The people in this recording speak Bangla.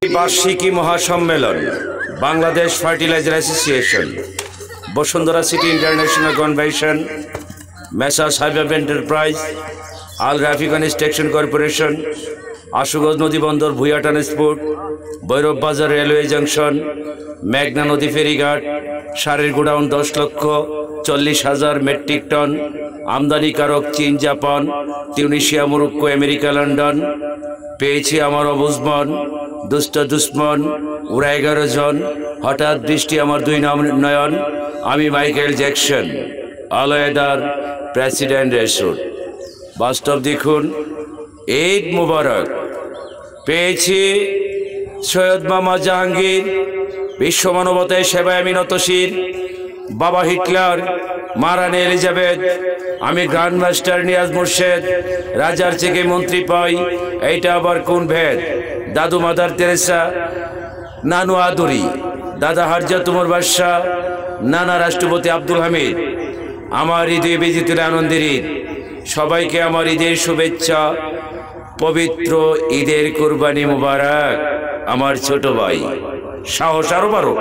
বার্ষিকী মহাসম্মেলন Bangladesh fertiliser association, Bashundhara city international convention, messrs হাইভাব enterprise, Al Rafi construction corporation, Ashuganj নদী বন্দর, ভুইয়া ট্রান্সপোর্ট, ভৈরব বাজার রেলওয়ে জংশন, মেঘনা নদী ফেরিঘাট, সারের গোডাউন 10,40,000 মেট্রিক টন, আমদানিকারক চীন, Japan, Tunisia, Morocco, America, London. পেয়েছি আমার অবুজমন, দুষ্ট দুশ্মন, ওরা 11 জন, হঠাৎ বৃষ্টি আমার 2 নয়ন, আমি মাইকেল জ্যাকসন, আলয়েদার প্রেসিডেন্ট রেসুট। বাস্তব দেখুন, ঈদ মুবারক। পেয়েছি সৈয়দ মামা জাহাঙ্গীর, বিশ্ব মানবতায় সেবায় আমি নতশির, বাবা হিটলার, মা রানী এলিজাবেথ, আমি গ্র্যান্ড মাস্টার নিয়াজ মুর্শেদ, রাজার থেকে মন্ত্রী পাই, এইটা আবার কোন ভেদ? দাদু মাদার তেরেসা, নানু আদুরি, দাদা হারজা তুমর বাদশাহ, নানা রাষ্ট্রপতি আব্দুল হামিদ। আমার হৃদয়ে বিজিত আনন্দের ঈদ। সবাইকে আমার ঈদের শুভেচ্ছা, পবিত্র ঈদের কুরবানি মুবারক। আমার ছোট ভাই, সাহস আরো বাড়ো।